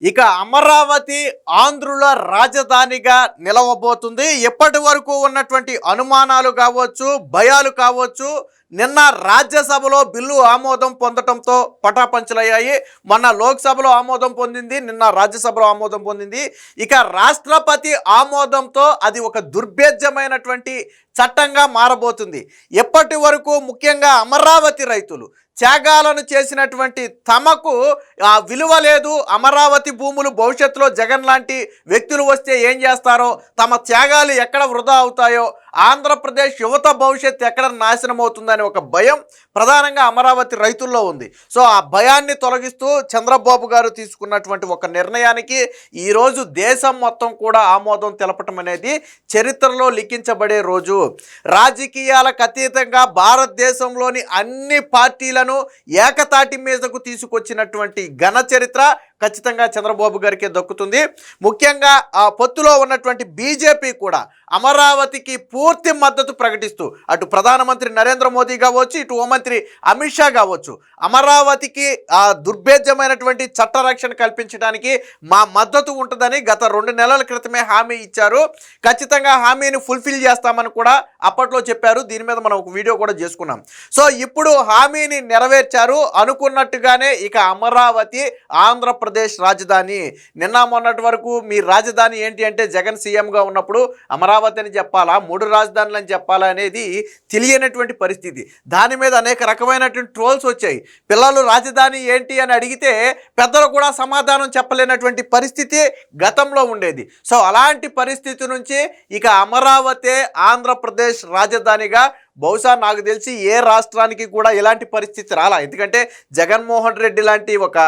ఇక అమరావతి ఆంధ్రుల రాజధానిగా నిలవబోతుంది. ఎప్పటి వరకు ఉన్నటువంటి అనుమానాలు కావచ్చు, భయాలు కావచ్చు, నిన్న రాజ్యసభలో బిల్లు ఆమోదం పొందడంతో పటాపంచలయ్యాయి. మొన్న లోక్సభలో ఆమోదం పొందింది, నిన్న రాజ్యసభలో ఆమోదం పొందింది. ఇక రాష్ట్రపతి ఆమోదంతో అది ఒక దుర్భేద్యమైనటువంటి చట్టంగా మారబోతుంది. ఎప్పటి వరకు ముఖ్యంగా అమరావతి రైతులు త్యాగాలను చేసినటువంటి తమకు ఆ విలువ లేదు, అమరావతి భూములు భవిష్యత్తులో జగన్ లాంటి వ్యక్తులు వస్తే ఏం చేస్తారో, తమ త్యాగాలు ఎక్కడ వృధా అవుతాయో, ఆంధ్రప్రదేశ్ యువత భవిష్యత్తు ఎక్కడ నాశనం అవుతుందనే ఒక భయం ప్రధానంగా అమరావతి రైతుల్లో ఉంది. సో ఆ భయాన్ని తొలగిస్తూ చంద్రబాబు గారు తీసుకున్నటువంటి ఒక నిర్ణయానికి ఈరోజు దేశం మొత్తం కూడా ఆమోదం తెలపటం అనేది చరిత్రలో లిఖించబడే రోజు. రాజకీయాలకు అతీతంగా భారతదేశంలోని అన్ని పార్టీలను ఏకతాటి మీదకు తీసుకొచ్చినటువంటి ఘన చరిత్ర ఖచ్చితంగా చంద్రబాబు గారికి దక్కుతుంది. ముఖ్యంగా ఆ పొత్తులో ఉన్నటువంటి బీజేపీ కూడా అమరావతికి పూర్తి మద్దతు ప్రకటిస్తూ అటు ప్రధానమంత్రి నరేంద్ర మోదీ కావచ్చు, ఇటు హోంమంత్రి అమిత్ షా కావచ్చు, అమరావతికి దుర్భేద్యమైనటువంటి చట్ట రక్షణ కల్పించడానికి మా మద్దతు ఉంటుందని గత 2 నెలల క్రితమే హామీ ఇచ్చారు. ఖచ్చితంగా హామీని ఫుల్ఫిల్ చేస్తామని కూడా అప్పట్లో చెప్పారు. దీని మీద మనం ఒక వీడియో కూడా చేసుకున్నాం. సో ఇప్పుడు హామీని నెరవేర్చారు అనుకున్నట్టుగానే. ఇక అమరావతి ఆంధ్రప్రదేశ్ రాజధాని. నిన్న మొన్నటి వరకు మీ రాజధాని ఏంటి అంటే జగన్ సీఎంగా ఉన్నప్పుడు అమరావతి అని చెప్పాలా, 3 రాజధానులు అని చెప్పాలా అనేది తెలియనటువంటి పరిస్థితి. దాని మీద అనేక రకమైనటువంటి ట్రోల్స్ వచ్చాయి. పిల్లలు రాజధాని ఏంటి అని అడిగితే పెద్దలు కూడా సమాధానం చెప్పలేనటువంటి పరిస్థితి గతంలో ఉండేది. సో అలాంటి పరిస్థితి నుంచి ఇక అమరావతి ఆంధ్రప్రదేశ్ రాజధానిగా బహుశా నాకు తెలిసి ఏ రాష్ట్రానికి కూడా ఇలాంటి పరిస్థితి రాలా. ఎందుకంటే జగన్మోహన్ రెడ్డి లాంటి ఒక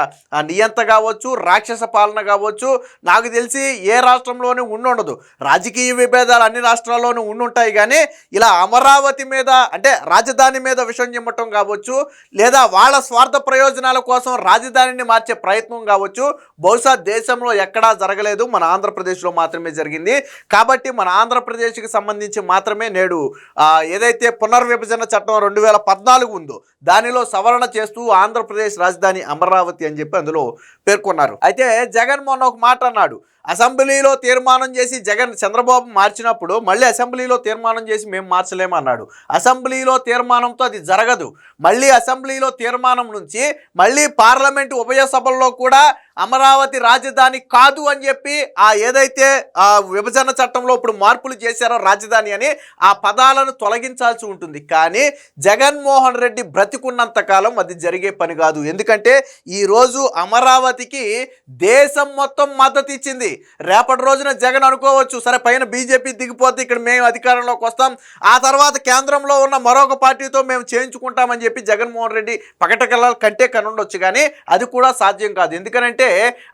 నియంత కావచ్చు, రాక్షస పాలన కావచ్చు, నాకు తెలిసి ఏ రాష్ట్రంలోనూ ఉండదు. రాజకీయ విభేదాలు అన్ని రాష్ట్రాల్లోనూ ఉండుంటాయి, కానీ ఇలా అమరావతి మీద అంటే రాజధాని మీద విషం చిమ్మటం కావచ్చు, లేదా వాళ్ళ స్వార్థ ప్రయోజనాల కోసం రాజధానిని మార్చే ప్రయత్నం కావచ్చు, బహుశా దేశంలో ఎక్కడా జరగలేదు. మన ఆంధ్రప్రదేశ్లో మాత్రమే జరిగింది. కాబట్టి మన ఆంధ్రప్రదేశ్కి సంబంధించి మాత్రమే నేడు ఏదైతే పునర్విభజన చట్టం 2014 ఉందో దానిలో సవరణ చేస్తూ ఆంధ్రప్రదేశ్ రాజధాని అమరావతి అని చెప్పి అందులో పేర్కొన్నారు. అయితే జగన్ మొన్న ఒక మాట అన్నాడు. అసెంబ్లీలో తీర్మానం చేసి చంద్రబాబు మార్చినప్పుడు మళ్ళీ అసెంబ్లీలో తీర్మానం చేసి మేము మార్చలేమన్నాడు. అసెంబ్లీలో తీర్మానంతో అది జరగదు. మళ్ళీ అసెంబ్లీలో తీర్మానం నుంచి మళ్ళీ పార్లమెంటు ఉభయ సభల్లో కూడా అమరావతి రాజధాని కాదు అని చెప్పి ఏదైతే విభజన చట్టంలో ఇప్పుడు మార్పులు చేశారో రాజధాని అని ఆ పదాలను తొలగించాల్సి ఉంటుంది. కానీ జగన్మోహన్ రెడ్డి బ్రతికున్నంత కాలం అది జరిగే పని కాదు. ఎందుకంటే ఈరోజు అమరావతికి దేశం మొత్తం మద్దతు ఇచ్చింది. రేపటి రోజున జగన్ అనుకోవచ్చు, సరే పైన బీజేపీ దిగిపోతే ఇక్కడ మేము అధికారంలోకి వస్తాం, ఆ తర్వాత కేంద్రంలో ఉన్న మరొక పార్టీతో మేము చేయించుకుంటామని చెప్పి జగన్మోహన్ రెడ్డి పకటకెళ్ళాలి కంటే కనుండొచ్చు. కానీ అది కూడా సాధ్యం కాదు. ఎందుకంటే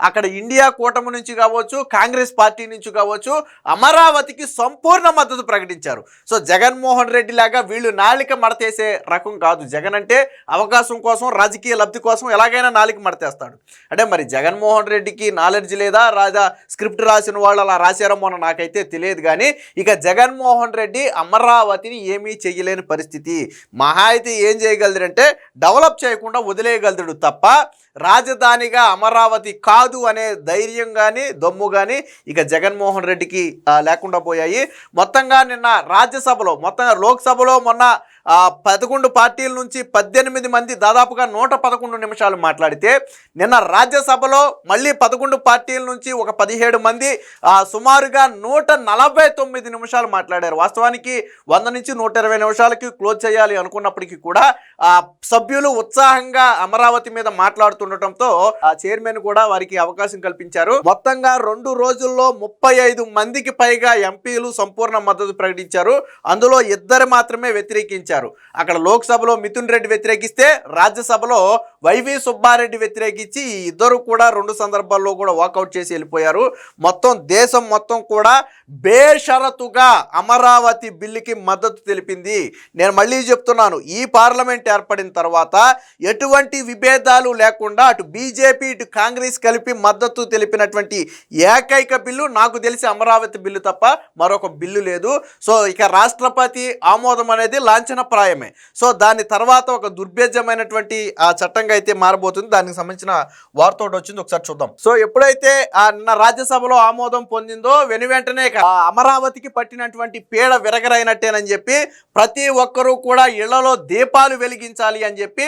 అక్కడ ఇండియా కూటమి నుంచి కావచ్చు, కాంగ్రెస్ పార్టీ నుంచి కావచ్చు అమరావతికి సంపూర్ణ మద్దతు ప్రకటించారు. సో జగన్మోహన్ రెడ్డి లాగా వీళ్ళు నాలిక మడతేసే రకం కాదు. జగన్ అంటే అవకాశం కోసం, రాజకీయ లబ్ధి కోసం ఎలాగైనా నాలిక మడతేస్తాడు. అంటే మరి జగన్మోహన్ రెడ్డికి నాలెడ్జ్ లేదా, రాజా స్క్రిప్ట్ రాసిన వాళ్ళు అలా రాశారో మొన్న నాకైతే తెలియదు. కానీ ఇక జగన్మోహన్ రెడ్డి అమరావతిని ఏమీ చేయలేని పరిస్థితి. మహా అయితే ఏం చేయగలదంటే డెవలప్ చేయకుండా వదిలేయగలడు తప్ప రాజధానిగా అమరావతి కాదు అనే ధైర్యం కానీ దమ్ము కానీ ఇక జగన్మోహన్ రెడ్డికి లేకుండా పోయాయి. మొత్తంగా నిన్న రాజ్యసభలో, మొత్తంగా లోక్సభలో మొన్న 11 పార్టీల నుంచి 18 మంది దాదాపుగా 111 నిమిషాలు మాట్లాడితే, నిన్న రాజ్యసభలో మళ్ళీ 11 పార్టీల నుంచి ఒక 17 మంది సుమారుగా 149 నిమిషాలు మాట్లాడారు. వాస్తవానికి 100 నుంచి 120 నిమిషాలకి క్లోజ్ చేయాలి అనుకున్నప్పటికీ కూడా సభ్యులు ఉత్సాహంగా అమరావతి మీద మాట్లాడుతుండటంతో చైర్మన్ కూడా వారికి అవకాశం కల్పించారు. మొత్తంగా 2 రోజుల్లో 35 మందికి పైగా ఎంపీలు సంపూర్ణ మద్దతు ప్రకటించారు. అందులో 2 మాత్రమే వ్యతిరేకించారు. అక్కడ లోక్సభలో మిథున్ రెడ్డి వ్యతిరేకిస్తే రాజ్యసభలో వైవి సుబ్బారెడ్డి వ్యతిరేకించి ఈ ఇద్దరు కూడా 2 సందర్భాల్లో కూడా వాకౌట్ చేసి వెళ్ళిపోయారు. మొత్తం దేశం మొత్తం కూడా బేషరతుగా అమరావతి బిల్లుకి మద్దతు తెలిపింది. నేను మళ్ళీ చెప్తున్నాను, ఈ పార్లమెంట్ ఏర్పడిన తర్వాత ఎటువంటి విభేదాలు లేకుండా అటు బీజేపీ ఇటు కాంగ్రెస్ కలిపి మద్దతు తెలిపినటువంటి ఏకైక బిల్లు నాకు తెలిసి అమరావతి బిల్లు తప్ప మరొక బిల్లు లేదు. సో ఇక రాష్ట్రపతి ఆమోదం అనేది లాంఛన తృణప్రాయమే. సో దాని తర్వాత ఒక దుర్భేద్యమైనటువంటి ఆ చట్టంగా అయితే మారబోతుంది. దానికి సంబంధించిన వార్త ఒకటి వచ్చింది, ఒకసారి చూద్దాం. సో ఎప్పుడైతే నిన్న రాజ్యసభలో ఆమోదం పొందిందో వెంటనే అమరావతికి పట్టినటువంటి పీడ విరగరైనట్టేనని చెప్పి ప్రతి ఒక్కరూ కూడా ఇళ్లలో దీపాలు వెలిగించాలి అని చెప్పి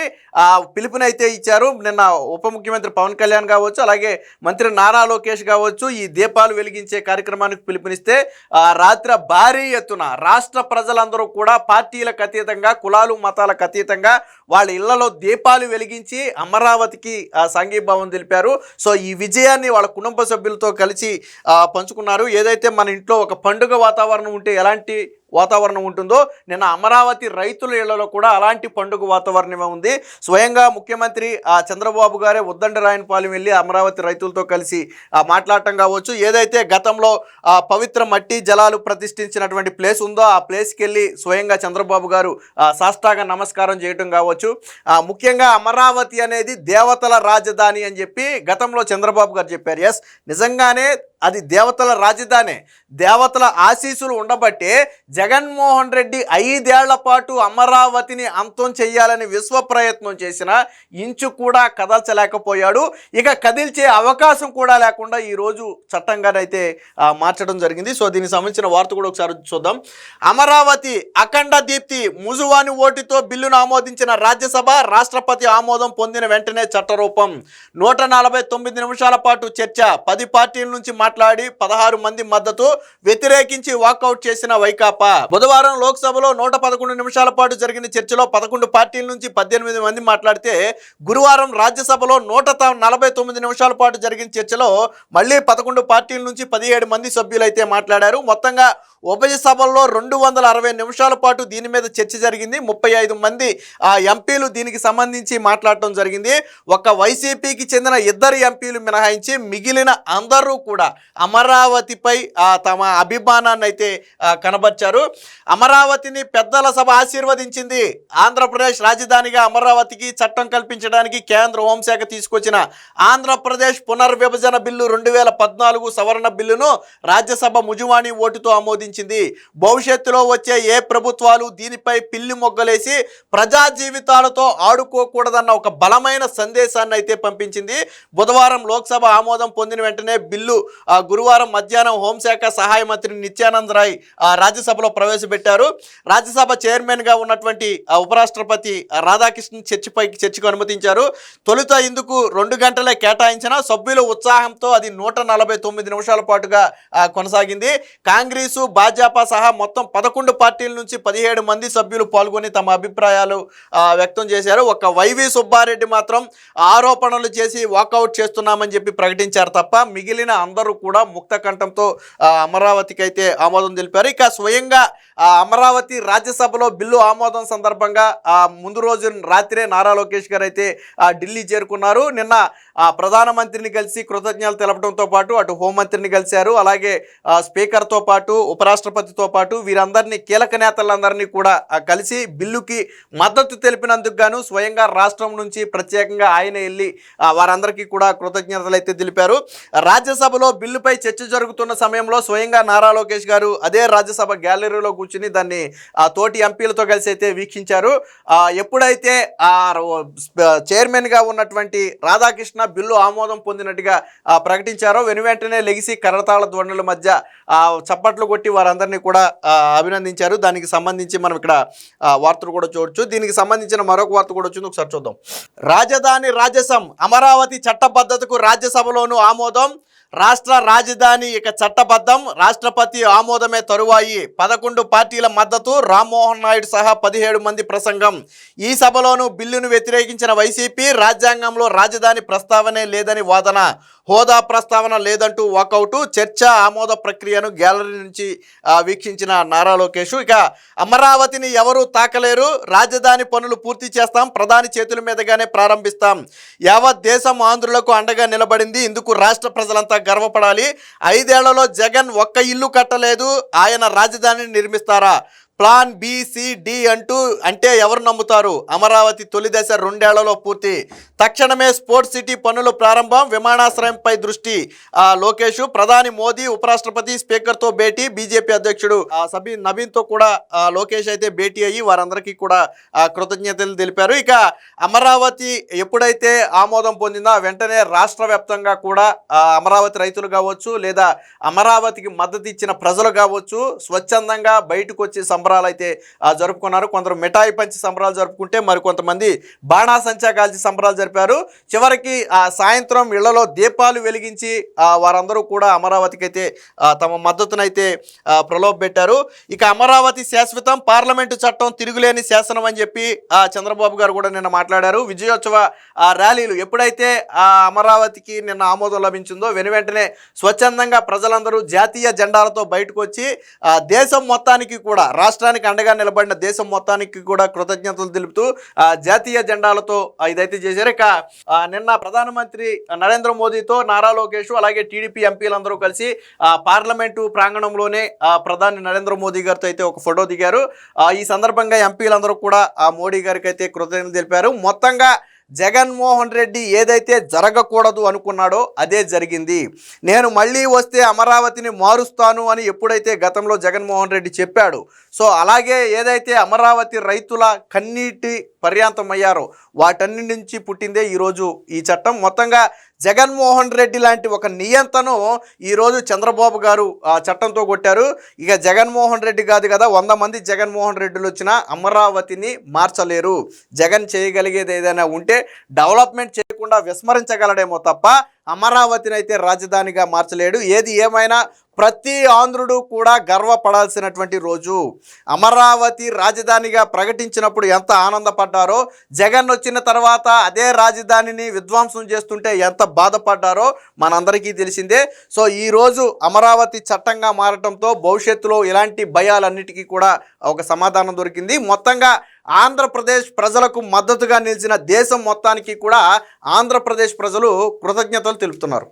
పిలుపునైతే ఇచ్చారు. నిన్న ఉప ముఖ్యమంత్రి పవన్ కళ్యాణ్ కావచ్చు, అలాగే మంత్రి నారా లోకేష్ కావచ్చు ఈ దీపాలు వెలిగించే కార్యక్రమానికి పిలుపునిస్తే రాత్రి భారీ ఎత్తున రాష్ట్ర ప్రజలందరూ కూడా పార్టీలకు అతీతంగా, కులాలు మతాలకు అతీతంగా వాళ్ళ ఇళ్లలో దీపాలు వెలిగించి అమరావతికి సంఘీభావం తెలిపారు. సో ఈ విజయాన్ని వాళ్ళ కుటుంబ సభ్యులతో కలిసి పంచుకున్నారు. ఏదైతే మన ఇంట్లో ఒక పండుగ వాతావరణం ఉంటే ఎలాంటి వాతావరణం ఉంటుందో నిన్న అమరావతి రైతుల ఇళ్లలో కూడా అలాంటి పండుగ వాతావరణమే ఉంది. స్వయంగా ముఖ్యమంత్రి చంద్రబాబు గారే ఉద్దండరాయనపాలెం వెళ్ళి అమరావతి రైతులతో కలిసి మాట్లాడటం కావచ్చు, ఏదైతే గతంలో పవిత్ర మట్టి జలాలు ప్రతిష్ఠించినటువంటి ప్లేస్ ఉందో ఆ ప్లేస్కి వెళ్ళి స్వయంగా చంద్రబాబు గారు సాష్టాంగ నమస్కారం చేయటం కావచ్చు. ముఖ్యంగా అమరావతి అనేది దేవతల రాజధాని అని చెప్పి గతంలో చంద్రబాబు గారు చెప్పారు. ఎస్, నిజంగానే అది దేవతల రాజధానే. దేవతల ఆశీస్సులు ఉండబట్టే జగన్మోహన్ రెడ్డి 5 ఏళ్ల పాటు అమరావతిని అంతం చేయాలని విశ్వ ప్రయత్నం చేసిన ఇంచు కూడా కదల్చలేకపోయాడు. ఇక కదిల్చే అవకాశం కూడా లేకుండా ఈరోజు చట్టంగానైతే మార్చడం జరిగింది. సో దీనికి సంబంధించిన వార్త కూడా ఒకసారి చూద్దాం. అమరావతి అఖండ దీప్తి ముజువాని ఓటుతో బిల్లును ఆమోదించిన రాజ్యసభ, రాష్ట్రపతి ఆమోదం పొందిన వెంటనే చట్టరూపం. 149 నిమిషాల పాటు చర్చ, 10 పార్టీల నుంచి మాట్లాడి 16 మంది మద్దతు, వ్యతిరేకించి వాకౌట్ చేసిన వైకాపా. బుధవారం లోక్సభలో 111 నిమిషాల పాటు జరిగిన చర్చలో 11 పార్టీల నుంచి 18 మంది మాట్లాడితే, గురువారం రాజ్యసభలో 149 నిమిషాల పాటు జరిగిన చర్చలో మళ్ళీ 11 పార్టీల నుంచి 17 మంది సభ్యులైతే మాట్లాడారు. మొత్తంగా ఉభయ సభల్లో 260 నిమిషాల పాటు దీని మీద చర్చ జరిగింది. 35 మంది ఎంపీలు దీనికి సంబంధించి మాట్లాడటం జరిగింది. ఒక వైసీపీకి చెందిన 2 ఎంపీలు మినహాయించి మిగిలిన అందరూ కూడా అమరావతిపై తమ అభిమానాన్ని అయితే కనబర్చారు. అమరావతిని పెద్దల సభ ఆశీర్వదించింది. ఆంధ్రప్రదేశ్ రాజధానిగా అమరావతికి చట్టం కల్పించడానికి కేంద్ర హోంశాఖ తీసుకొచ్చిన ఆంధ్రప్రదేశ్ పునర్విభజన బిల్లు 2014 సవరణ బిల్లును రాజ్యసభ ముజువాణి ఓటుతో ఆమోదించింది. భవిష్యత్తులో వచ్చే ఏ ప్రభుత్వాలు దీనిపై పిల్లి మొగ్గలేసి ప్రజా జీవితాలతో ఆడుకోకూడదన్న ఒక బలమైన సందేశాన్ని అయితే పంపించింది. బుధవారం లోక్సభ ఆమోదం పొందిన వెంటనే బిల్లు గురువారం మధ్యాహ్నం హోంశాఖ సహాయ మంత్రి నిత్యానంద్ రాయ్ రాజ్యసభలో ప్రవేశపెట్టారు. రాజ్యసభ చైర్మన్గా ఉన్నటువంటి ఉపరాష్ట్రపతి రాధాకృష్ణన్ చర్చకు అనుమతించారు. తొలుత ఇందుకు 2 గంటలే కేటాయించిన సభ్యుల ఉత్సాహంతో అది 149 నిమిషాల పాటుగా కొనసాగింది. కాంగ్రెసు, భాజపా సహా మొత్తం 11 పార్టీల నుంచి 17 మంది సభ్యులు పాల్గొని తమ అభిప్రాయాలు వ్యక్తం చేశారు. ఒక వైవి సుబ్బారెడ్డి మాత్రం ఆరోపణలు చేసి వాకౌట్ చేస్తున్నామని చెప్పి ప్రకటించారు తప్ప మిగిలిన అందరూ కూడా ముక్త కంఠంతో అమరావతికి అయితే ఆమోదం తెలిపారు. ఇక స్వయంగా అమరావతి రాజ్యసభలో బిల్లు ఆమోదం సందర్భంగా ముందు రోజు రాత్రే నారా లోకేష్ గారు అయితే ఢిల్లీ చేరుకున్నారు. నిన్న ప్రధానమంత్రిని కలిసి కృతజ్ఞతలు తెలపడంతో పాటు అటు హోంమంత్రిని కలిశారు, అలాగే స్పీకర్తో పాటు ఉపరాష్ట్రపతితో పాటు వీరందరినీ కీలక నేతలందరినీ కూడా కలిసి బిల్లుకి మద్దతు తెలిపినందుకు గాను స్వయంగా రాష్ట్రం నుంచి ప్రత్యేకంగా ఆయన వెళ్ళి వారందరికీ కూడా కృతజ్ఞతలు అయితే తెలిపారు. రాజ్యసభలో బిల్లుపై చర్చ జరుగుతున్న సమయంలో స్వయంగా నారా లోకేష్ గారు అదే రాజ్యసభ గ్యాలరీలో కూర్చుని దాన్ని తోటి ఎంపీలతో కలిసి అయితే వీక్షించారు. ఎప్పుడైతే చైర్మన్గా ఉన్నటువంటి రాధాకృష్ణ బిల్లు ఆమోదం పొందినట్టుగా ప్రకటించారో వెనువెంటనే లెగిసి కరతాళ ధ్వనుల మధ్య చప్పట్లు కొట్టి వారందరినీ కూడా అభినందించారు. దానికి సంబంధించి మనం ఇక్కడ వార్తలు కూడా చూడొచ్చు. దీనికి సంబంధించిన మరొక వార్త కూడా వచ్చింది, ఒకసారి చూద్దాం. రాజధాని రాజసం, అమరావతి చట్టబద్ధతకు రాజ్యసభలోనూ ఆమోదం. రాష్ట్ర రాజధాని ఇక చట్టబద్ధం, రాష్ట్రపతి ఆమోదమే తరువాయి. 11 పార్టీల మద్దతు, రామ్మోహన్ నాయుడు సహా 17 మంది ప్రసంగం. ఈ సభలోనూ బిల్లును వ్యతిరేకించిన వైసీపీ రాజ్యాంగంలో రాజధాని ప్రస్తావనే లేదని వాదన, హోదా ప్రస్తావన లేదంటూ వాకౌట్. చర్చ, ఆమోద ప్రక్రియను గ్యాలరీ నుంచి వీక్షించిన నారా లోకేష్ ఇక అమరావతిని ఎవరూ తాకలేరు, రాజధాని పనులు పూర్తి చేస్తాం, ప్రధాని చేతుల మీదుగానే ప్రారంభిస్తాం. యావత్ దేశం ఆంధ్రులకు అండగా నిలబడింది, ఇందుకు రాష్ట్ర ప్రజలంతా గర్వపడాలి. 5 ఏళ్లలో జగన్ ఒక్క ఇల్లు కట్టలేదు, ఆయన రాజధానిని నిర్మిస్తారా? ప్లాన్ బి సి డి అంటే ఎవరు నమ్ముతారు? అమరావతి తొలి దశ 2 ఏళ్లలో పూర్తి. తక్షణమే స్పోర్ట్స్ సిటీ పనులు ప్రారంభం. విమానాశ్రయంపై దృష్టి. లోకేష్, ప్రధాని మోదీ, ఉపరాష్ట్రపతి, స్పీకర్తో భేటీ. బీజేపీ అధ్యక్షుడు నవీన్తో కూడా లోకేష్ అయితే భేటీ అయ్యి వారందరికీ కూడా కృతజ్ఞతలు తెలిపారు. ఇక అమరావతి ఎప్పుడైతే ఆమోదం పొందిందో వెంటనే రాష్ట్ర వ్యాప్తంగా కూడా అమరావతి రైతులు కావచ్చు, లేదా అమరావతికి మద్దతు ఇచ్చిన ప్రజలు కావచ్చు, స్వచ్ఛందంగా బయటకు వచ్చి సంబరాలు అయితే జరుపుకున్నారు. కొందరు మిఠాయి పంచి సంబరాలు జరుపుకుంటే మరి కొంతమంది బాణాసంచా కాల్చి సంబరాలు జరిపారు. చివరికి సాయంత్రం ఇళ్లలో దీపాలు వెలిగించి వారందరూ కూడా అమరావతికి అయితే తమ మద్దతునైతే ప్రలోభపెట్టారు. ఇక అమరావతి శాశ్వతం, పార్లమెంటు చట్టం తిరుగులేని శాసనం అని చెప్పి చంద్రబాబు గారు కూడా నిన్న మాట్లాడారు. విజయోత్సవ ర్యాలీలు ఎప్పుడైతే అమరావతికి నిన్న ఆమోదం లభించిందో వెనువెంటనే స్వచ్ఛందంగా ప్రజలందరూ జాతీయ జెండాలతో బయటకు వచ్చి దేశం మొత్తానికి కూడా, రాష్ట్రానికి అండగా నిలబడిన దేశం మొత్తానికి కూడా కృతజ్ఞతలు తెలుపుతూ జాతీయ జెండాలతో ఇదైతే చేశారు. ఇక నిన్న ప్రధానమంత్రి నరేంద్ర మోదీతో నారా లోకేష్ అలాగే టీడీపీ ఎంపీలందరూ కలిసి పార్లమెంటు ప్రాంగణంలోనే ప్రధాని నరేంద్ర మోదీ గారితో అయితే ఒక ఫోటో దిగారు. ఈ సందర్భంగా ఎంపీలందరూ కూడా మోడీ గారికి అయితే కృతజ్ఞతలు తెలిపారు. మొత్తంగా జగన్మోహన్ రెడ్డి ఏదైతే జరగకూడదు అనుకున్నాడో అదే జరిగింది. నేను మళ్ళీ వస్తే అమరావతిని మారుస్తాను అని ఎప్పుడైతే గతంలో జగన్మోహన్ రెడ్డి చెప్పాడు, సో అలాగే ఏదైతే అమరావతి రైతుల కన్నీటి పర్యాంతమయ్యారో వాటన్నిటి నుంచి పుట్టిందే ఈరోజు ఈ చట్టం. మొత్తంగా జగన్మోహన్ రెడ్డి లాంటి ఒక నియంతను ఈరోజు చంద్రబాబు గారు చట్టంతో కొట్టారు. ఇక జగన్మోహన్ రెడ్డి కాదు కదా, 100 మంది జగన్మోహన్ రెడ్డిలు వచ్చినా అమరావతిని మార్చలేరు. జగన్ చేయగలిగేది ఏదైనా ఉంటే డెవలప్మెంట్ చేయకుండా విస్మరించగలడేమో తప్ప అమరావతిని అయితే రాజధానిగా మార్చలేడు. ఏది ఏమైనా ప్రతి ఆంధ్రుడు కూడా గర్వపడాల్సినటువంటి రోజు. అమరావతి రాజధానిగా ప్రకటించినప్పుడు ఎంత ఆనందపడ్డారో, జగన్ వచ్చిన తర్వాత అదే రాజధానిని విధ్వంసం చేస్తుంటే ఎంత బాధపడ్డారో మనందరికీ తెలిసిందే. సో ఈరోజు అమరావతి చట్టంగా మారటంతో భవిష్యత్తులో ఇలాంటి భయాలన్నిటికీ కూడా ఒక సమాధానం దొరికింది. మొత్తంగా ఆంధ్రప్రదేశ్ ప్రజలకు మద్దతుగా నిలిచిన దేశం మొత్తానికి కూడా ఆంధ్రప్రదేశ్ ప్రజలు కృతజ్ఞతలు తెలుపుతున్నారు.